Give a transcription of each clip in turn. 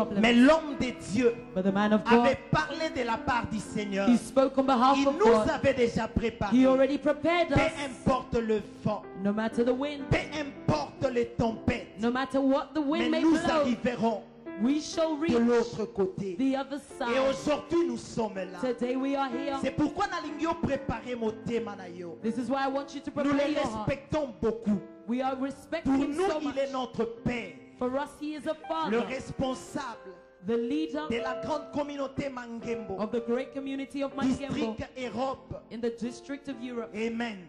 problems. Mais l'homme de Dieu But the man of avait God, parlé de la part du Seigneur. he spoke on behalf Il of nous God. avait déjà préparé. He already prepared Peu us. importe le vent, No matter the wind, peu importe les tempêtes, no matter what the wind mais may nous blow, arriverons we shall de reach l'autre côté. the other Et side. aujourd'hui nous sommes là. Today we are here. C'est pourquoi nous avons préparé mon thème. This is why I want you to Nous prepare les your heart. respectons beaucoup. We are Pour respecting him nous, so il est much. notre Père, For us, he is a le father, responsable the leader de la grande communauté Mangembo, of the great community of Mangembo district Europe. in the district of Europe. Amen.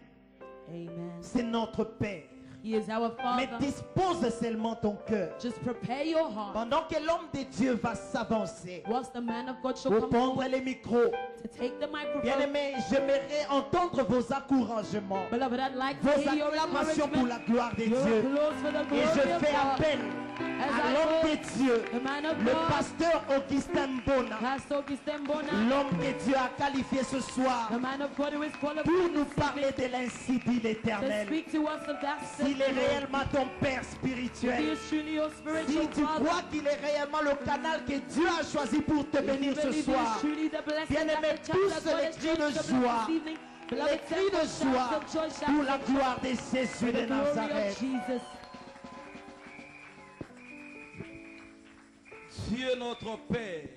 Amen. C'est notre Père. He is our Mais father. dispose seulement ton cœur. Just prepare your heart. Pendant que l'homme de Dieu va s'avancer, Whilst the man of God shall pour come prendre forward les micros. to take the microphone. Bien-aimé, j'aimerais entendre vos encouragements, Beloved, I'd like to vos hear your acclamations pour la encouragement. gloire de Your Dieu. applause for the Et glory je of fais God. appel As à I l'homme call de Dieu, the man of le God, pasteur Augustin Bona, Pastor Augustin Bona, l'homme que Dieu a qualifié ce soir the man of God who is qualified pour nous this parler evening de l'ainsi dit to l'Éternel. speak to us of that S'il est sacred Lord. réellement ton Père If he spirituel, is truly your si spiritual tu father, crois qu'il est réellement le canal que Dieu a choisi pour te if you bénir ce believe he is soir, truly the blessing bien-aimé, that the church pousse that God les has cris de chosen to joie, this evening, les beloved, cris de send joie shouts of joy, pour shouts la of joy gloire de Jésus for de the glory of Nazareth. Jesus. Dieu notre Père,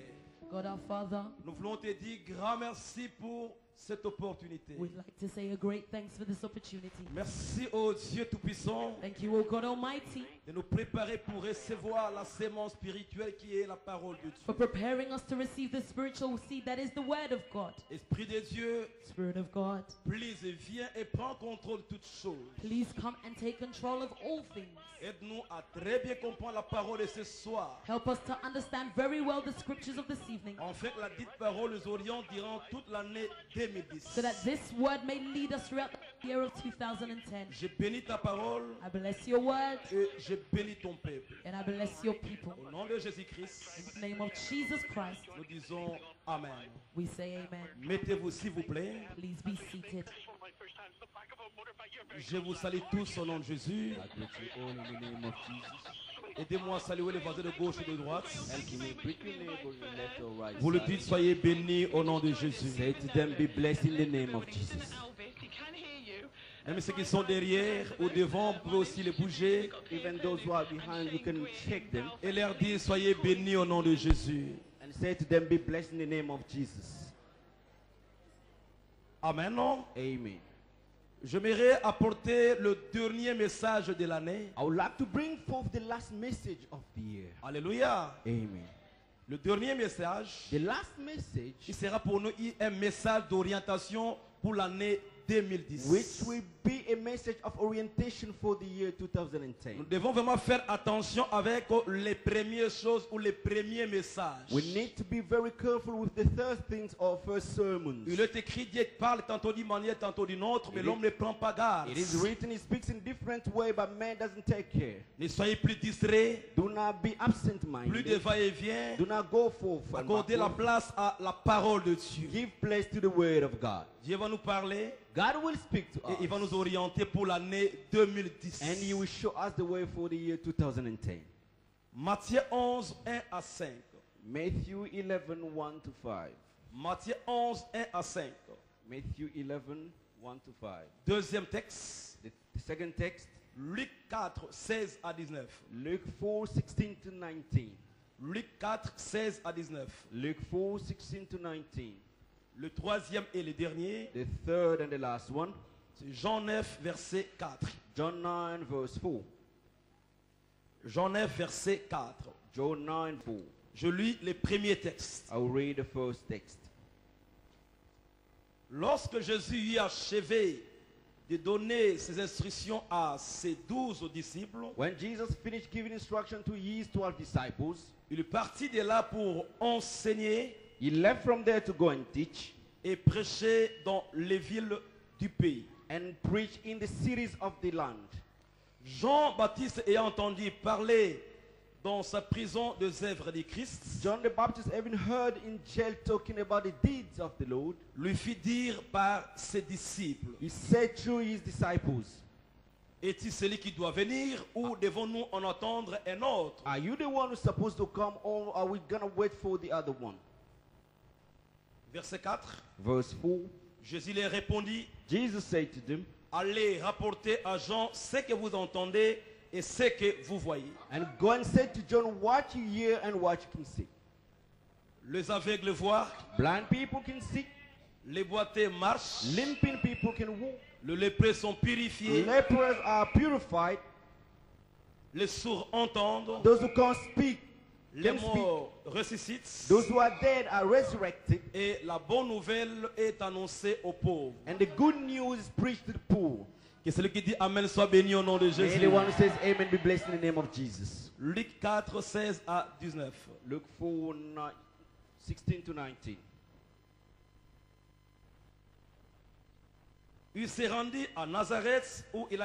God our Father, nous voulons te dire grand merci pour cette opportunité. we'd like to say a great thanks for this opportunity. Merci au Dieu Tout-Puissant Thank you, O God Almighty, de nous préparer pour recevoir la sémence spirituelle qui est la parole de for Dieu. preparing us to receive the spiritual seed that is the Word of God. Esprit de Dieu, Spirit of God, please viens et prends contrôle de toutes choses. please come and take control of all things. Aide-nous à très bien comprendre la parole de ce soir. Help us to understand very well the scriptures of this evening, Enfin, que la dite parole nous oriente durant toute l'année 2010. so that this word may lead us throughout the year of 2010. Je bénis ta parole I bless your word et je bénis ton peuple. and I bless your people. Au nom de Jésus-Christ, In the name of Jesus Christ, nous disons Amen. we say amen. Mettez-vous s'il vous plaît. Please be seated. Je vous salue tous au nom de Jésus. I greet you all in the name of Jesus. Aidez-moi à saluer les voisins de gauche et de droite. Help me greet your neighbor, your left or right Vous le side. dites, soyez bénis au nom de Jésus. Say to them, be blessed in the name of Jesus. Même ceux qui sont derrière ou devant, vous pouvez aussi les bouger Even those who are behind, you can check them et leur dire, soyez bénis au nom de Jésus. and say to them, be blessed in the name of Jesus. Amen. Amen. J'aimerais apporter le dernier message de l'année. I would like to bring forth the last message of the year. Alléluia. Amen. Le dernier message, The last message, il sera pour nous un message d'orientation pour l'année 2010. which will be a message of orientation for the year 2010. Nous devons vraiment faire attention avec les premières choses ou les premiers messages. We need to be very careful with the third things or first sermons. Il est écrit, Dieu parle tantôt d'une manière, tantôt d'une autre, mais It l'homme ne prend pas garde. It is written, he speaks in different way, but man doesn't take care. Ne soyez plus distraits, Do not be plus de absent-minded. va-et-vient. Do not go forth and Accordez la backward. place à la parole de Dieu. Give place to the word of God. Dieu va nous parler God will speak to et il va us, nous orienter pour l'année 2010. and he will show us the way for the year 2010. Matthieu 11, 1 à 5. Matthew 11, 1 to 5. Matthieu 11, 1 à 5. Matthew 11, 1 to 5. Deuxième texte, The second text, Luc 4, 16 à 19. Luke 4, 16 to 19. Luc 4, 16 à 19. Luke 4, 16 to 19. Le troisième et le dernier, The third and the last one, c'est Jean 9, verset 4. John 9, verse 4. Jean 9, verset 4. John 9, 4. Je lis les premiers textes. I'll read the first text. Lorsque Jésus eut achevé de donner ses instructions à ses 12 disciples, When Jesus finished giving instruction to his 12 disciples, il partit de là pour enseigner he left from there to go and teach et prêcher dans les villes du pays. and preach in the cities of the land. Jean-Baptiste ayant entendu parler dans sa prison des œuvres du Christ, John the Baptist, having heard in jail talking about the deeds of the Lord, lui fit dire par ses disciples, he said to his disciples, Est-il celui qui doit venir ou devons-nous en attendre un autre? Are you the one who's supposed to come, or are we gonna wait for the other one? Verset 4. Verse 4. Jésus leur répondit, Jesus said to them, allez rapporter à Jean ce que vous entendez et ce que vous voyez. and go and say to John what you hear and what you can see. Les aveugles voient, Blind people can see, les boiteux marchent, limping people can walk, les lépreux sont purifiés, lepers are purified, les sourds entendent, those who can't speak les can speak, morts ressuscitent those who are dead are resurrected, et la bonne nouvelle est annoncée aux pauvres. and the good news is preached to the poor. Que celui qui dit Amen soit béni au nom de Jésus. Anyone who says amen be blessed in the name of Jesus. Luc 4, 16 à 19. Luke 4, 16 to 19. Il s'est rendu à Nazareth où il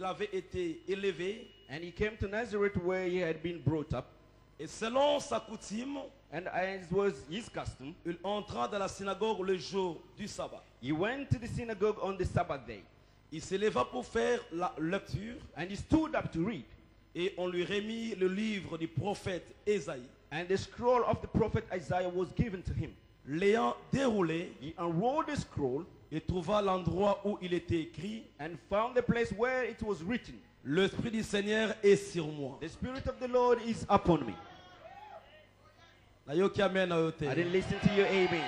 avait été élevé And he came to Nazareth where he had been brought up. et selon sa coutume, And as was his custom, il entra dans la synagogue le jour du sabbat. he went to the synagogue on the Sabbath day. Il se leva pour faire la lecture And he stood up to read. et on lui remit le livre du prophète Ésaïe. And the scroll of the prophet Isaiah was given to him. L'ayant déroulé, He unrolled the scroll il trouva l'endroit où il était écrit, and found the place where it was written, l'Esprit du Seigneur est sur moi. "The Spirit of the Lord is upon me." La yo qui amène à I ôter. didn't listen to your amen.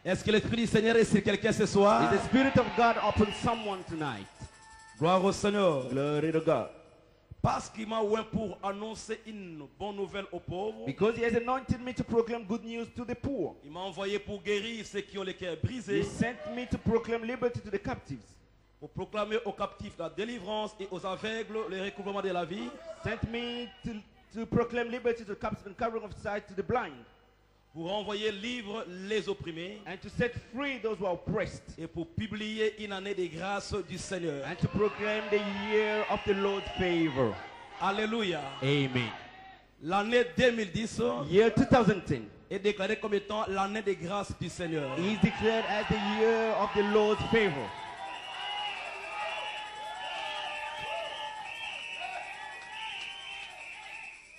Est-ce que l'Esprit du Seigneur est sur quelqu'un ce soir? Is the Spirit of God upon someone tonight? Gloire au Seigneur. Glory to God. Parce qu'il m'a oint pour annoncer une bonne nouvelle aux pauvres. Because he has anointed me to proclaim good news to the poor. Il m'a envoyé pour guérir ceux qui ont les cœurs He brisés, sent me to proclaim liberty to the captives. pour proclamer aux captifs la délivrance et aux aveugles le recouvrement de la vie, Sent me to proclaim liberty to the captives and covering of sight to the blind. pour envoyer livres les opprimés And to set free those who are oppressed. et pour publier une année de grâce du Seigneur. And to proclaim the year of the Lord's favor. Alléluia. Amen. L'année 2010 Year 2010 est déclarée comme étant l'année de grâce du Seigneur. is declared as the year of the Lord's favor.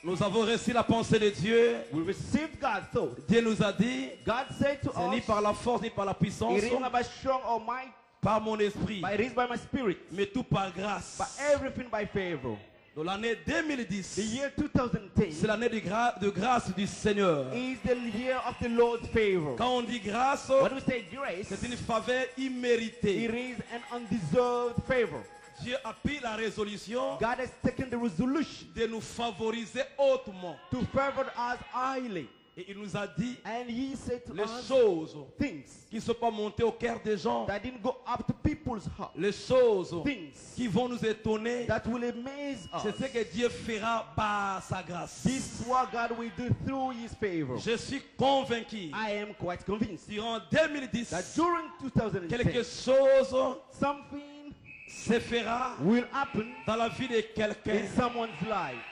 Nous avons reçu la pensée de Dieu. We received God's thought. Dieu nous a dit, God said to c'est ni us, par la force ni par la puissance, it is not by strong or might, par mon esprit, but it is by my spirit, mais tout par grâce. but everything by favor. Donc l'année The 2010, year c'est 2010 l'année de grâce du Seigneur. is the year of the Lord's favor. Quand on dit grâce, When we say grace, c'est une faveur it imméritée. is an undeserved favor. Dieu a pris la résolution God has taken the resolution de nous favoriser hautement. to favor us highly. Et il nous a dit And he said to les us choses things qui ne sont pas montées au cœur des gens, that didn't go up to people's heart. les choses Things qui vont nous étonner, that will amaze c'est us. ce que Dieu fera par sa grâce. This is what God will do through his favor. Je suis convaincu, I am quite convinced durant 2010, that during quelque 2010, chose something se fera will happen dans la vie de quelqu'un. in someone's life.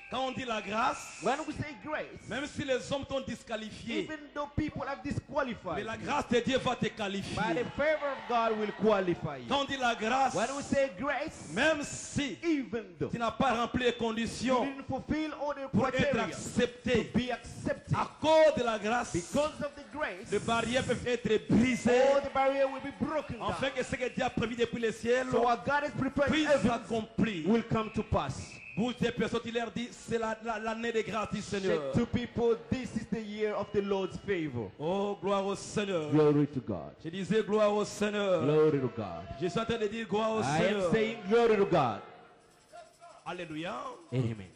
Quand on dit la grâce, When we say grace, même si les hommes t'ont disqualifié, even though people have mais disqualified, la grâce de Dieu va te by qualifier. the favor of God will qualify you. Quand on dit la grâce, When we say grace, même si even though tu n'as pas rempli les you conditions didn't fulfill all the pour être criteria accepté, to be accepted, à cause de la grâce, because of the grace, les barrières peuvent être brisées, all the barrier will be broken down. afin que ce que Dieu a prévu depuis le ciel So what God has prepared puisse heaven s'accomplir. will come to pass. Pour ces personnes, il leur dit, c'est l'année de grâce du Seigneur. Say to people, this is the year of the Lord's favor. Oh, gloire au Seigneur. Glory to God. Je disais gloire au Seigneur. Glory to God. Je suis en train de dire gloire au I am Seigneur. saying glory to God. Alléluia. Amen.